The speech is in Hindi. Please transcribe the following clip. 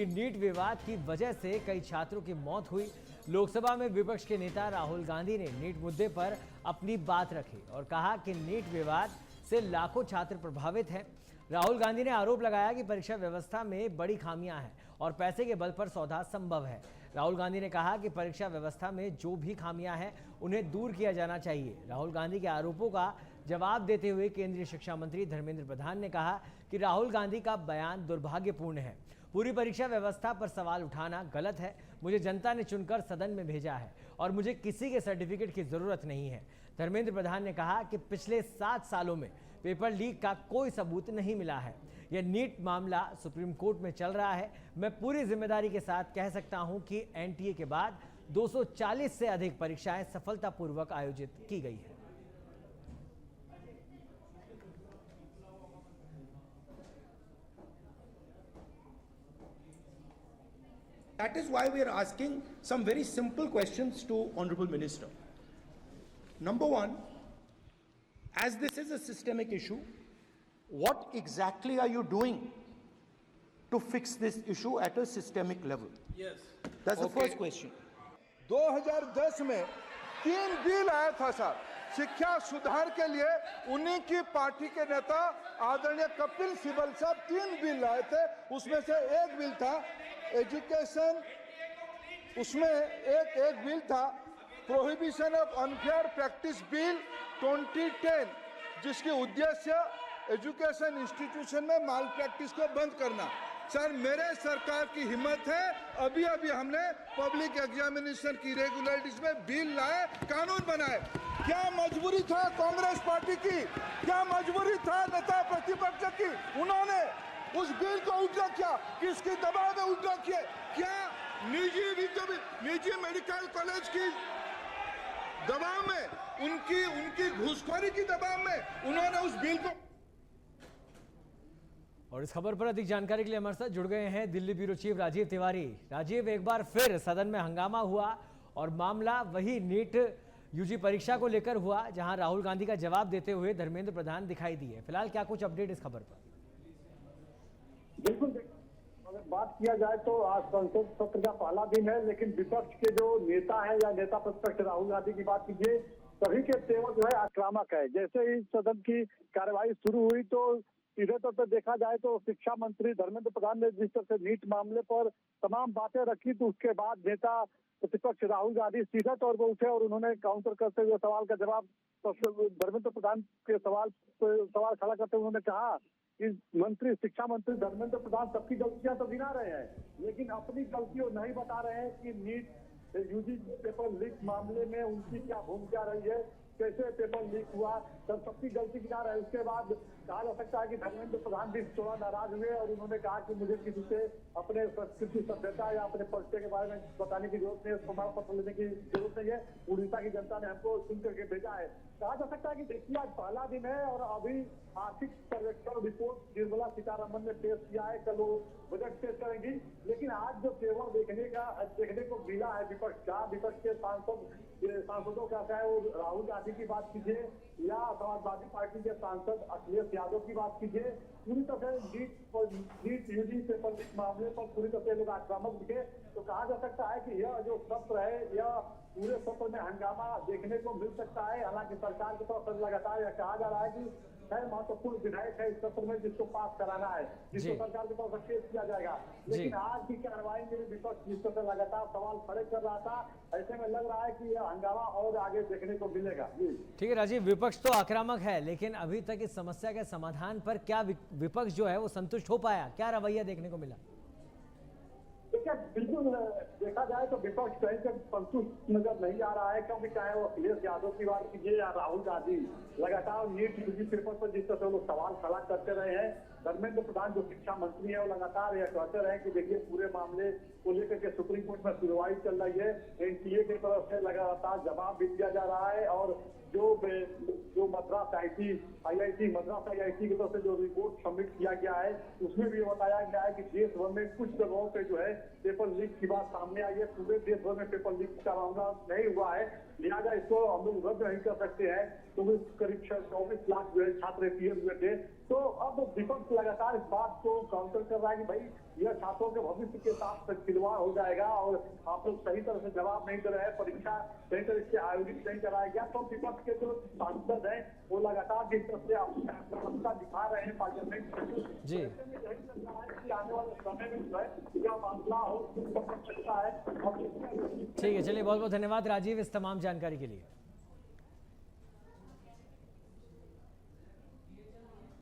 कि नीट विवाद की वजह से कई छात्रों की मौत हुई। लोकसभा में विपक्ष के नेता राहुल गांधी ने नीट मुद्दे पर अपनी बात रखी और कहा कि नीट विवाद से लाखों छात्र प्रभावित हैं। राहुल गांधी ने आरोप लगाया कि परीक्षा व्यवस्था में बड़ी खामियां हैं और पैसे के बल पर सौदा संभव है। राहुल गांधी ने कहा कि परीक्षा व्यवस्था में जो भी खामियां हैं उन्हें दूर किया जाना चाहिए। राहुल गांधी के आरोपों का जवाब देते हुए केंद्रीय शिक्षा मंत्री धर्मेंद्र प्रधान ने कहा कि राहुल गांधी का बयान दुर्भाग्यपूर्ण है। पूरी परीक्षा व्यवस्था पर सवाल उठाना गलत है। मुझे जनता ने चुनकर सदन में भेजा है और मुझे किसी के सर्टिफिकेट की जरूरत नहीं है। धर्मेंद्र प्रधान ने कहा कि पिछले 7 सालों में पेपर लीक का कोई सबूत नहीं मिला है। यह नीट मामला सुप्रीम कोर्ट में चल रहा है। मैं पूरी जिम्मेदारी के साथ कह सकता हूं कि एनटीए के बाद 240 से अधिक परीक्षाएं सफलतापूर्वक आयोजित की गई है। That is why we are asking some very simple questions to Honorable Minister. Number one, as this is a systemic issue, what exactly are you doing to fix this issue at a systemic level? Yes. That's the first question. 2010 में 3 बिल आया था सर शिक्षा सुधार के लिए। उन्हीं की पार्टी के नेता आदरणीय कपिल सिब्बल साहब 3 बिल लाए थे। उसमें से एक बिल था एजुकेशन, उसमें एक बिल था prohibition of unfair practice bill 2010, जिसकी उद्देश्य एजुकेशन इंस्टीट्यूशन में माल प्रैक्टिस को बंद करना। सर मेरे सरकार की हिम्मत है, अभी हमने पब्लिक एग्जामिनेशन की रेगुलरिटीज में बिल लाए, कानून बनाए। क्या मजबूरी था कांग्रेस पार्टी की, क्या मजबूरी था नेता प्रतिपक्ष की? उन्होंने उस बिल को उल्टा किया। किसकी दबाव में उल्टा किया? क्या निजी मेडिकल कॉलेज की दबाव में, उनकी घूसखोरी की दबाव में उन्होंने उस बिल को। और इस खबर पर अधिक जानकारी के लिए हमारे साथ जुड़ गए हैं दिल्ली ब्यूरो चीफ राजीव तिवारी। राजीव, एक बार फिर सदन में हंगामा हुआ और मामला वही नीट यूजी परीक्षा को लेकर हुआ, जहां राहुल गांधी का जवाब देते हुए धर्मेंद्र प्रधान दिखाई दिए। फिलहाल क्या कुछ अपडेट इस खबर पर? बिल्कुल, अगर बात किया जाए तो आज संसद सत्र का पहला दिन है, लेकिन विपक्ष के जो नेता है या नेता प्रतिपक्ष राहुल गांधी की बात कीजिए, सभी के तेवर जो है आक्रामक है। जैसे ही सदन की कार्यवाही शुरू हुई तो सीधे तौर पर देखा जाए तो शिक्षा मंत्री धर्मेंद्र प्रधान ने जिस तरह से नीट मामले पर तमाम बातें रखी, तो उसके बाद नेता प्रतिपक्ष राहुल गांधी सीधे तौर पर उठे और उन्होंने काउंटर करते हुए सवाल का जवाब धर्मेंद्र प्रधान के सवाल खड़ा करते हुए उन्होंने कहा कि शिक्षा मंत्री धर्मेंद्र प्रधान सबकी गलतियां तो गिना रहे हैं, लेकिन अपनी गलतियों नहीं बता रहे हैं कि नीट यूजी पेपर लीक मामले में उनकी क्या भूमिका रही है, कैसे पेपर लीक हुआ, सबकी गलती गिना रहे हैं। उसके बाद कहा जा सकता है कि धर्मेंद्र प्रधान भी थोड़ा नाराज हुए और उन्होंने कहा कि मुझे किसी से अपने संस्कृति सभ्यता या अपने परिचय के बारे में बताने की जरूरत नहीं है, प्रमाण पत्र लेने की जरूरत नहीं है। उड़ीसा की जनता ने हमको सुन करके भेजा है। कहा जा सकता है कि देखिए आज पहला दिन है और अभी आर्थिक सर्वेक्षण रिपोर्ट निर्मला सीतारमण ने पेश किया है, कल वो बजट पेश करेंगी। लेकिन आज जो तेवर देखने को मिला है विपक्ष के सांसदों का, चाहे वो राहुल गांधी की बात कीजिए या समाजवादी पार्टी के सांसद अखिलेश यादव की बात कीजिए, पूरी तरह से नीट यूजी पेपर लीक मामले पर पूरी तरह से लोग आक्रामक दिखे। तो कहा जा सकता है कि यह जो सत्र है, यह पूरे सत्र में हंगामा देखने को मिल सकता है। हालांकि सरकार की तरफ से लगातार यह कहा जा रहा है कि महत्वपूर्ण विधेयक है इस सत्र में जिसको पास कराना है, जिसको सरकार की तरफ से पेश किया जाएगा। लेकिन आज की कार्रवाई में विपक्ष जिस तरह से लगातार सवाल खड़े कर रहा था, ऐसे में लग रहा है कि यह हंगामा और आगे देखने को मिलेगा। ठीक है राजीव, विपक्ष तो आक्रामक है, लेकिन अभी तक इस समस्या के समाधान पर क्या विपक्ष जो है वो संतुष्ट हो पाया? क्या रवैया देखने को मिला? देखिए, बिल्कुल देखा जाए तो विपक्ष कहीं से संतुष्ट नजर नहीं आ रहा है, क्योंकि चाहे वो अखिलेश यादव की बात कीजिए या राहुल गांधी, लगातार नीट यूजी पेपर पर जिस तरह से लोग सवाल खड़ा करते रहे हैं। धर्मेंद्र प्रधान जो शिक्षा मंत्री है वो लगातार यह कहते रहे कि देखिए पूरे मामले को लेकर के सुप्रीम कोर्ट में सुनवाई चल रही है, एनटीए की तरफ से लगातार जवाब भी दिया जा रहा है और जो मद्रास आईआईटी की तरफ से जो रिपोर्ट सबमिट किया गया है उसमें भी बताया गया है कि देश भर में कुछ जगहों पे जो है पेपर लीक की बात सामने आई है। पूरे देश भर में पेपर लीक का मामला नहीं हुआ है, लिहाजा इसको हम लोग रद्द नहीं कर सकते हैं। तो करीब 24 लाख जो है छात्र हुए थे, तो अब विपक्ष लगातार इस बात को काउंटर कर रहा है कि भाई यह छात्रों के भविष्य के साथ खिलवाड़ हो जाएगा और आप लोग सही तरह से जवाब नहीं दे रहे हैं, परीक्षा सही तरह से आयोजित नहीं कराया गया। तो विपक्ष के जो सांसद हैं वो लगातार जिस तरह से आपका दिखा रहे हैं पार्लियामेंट में, जी यही लग रहा है कि आने वाले समय में जो है यह मामला हो सकता है। ठीक है, चलिए बहुत बहुत धन्यवाद राजीव इस तमाम जानकारी के लिए।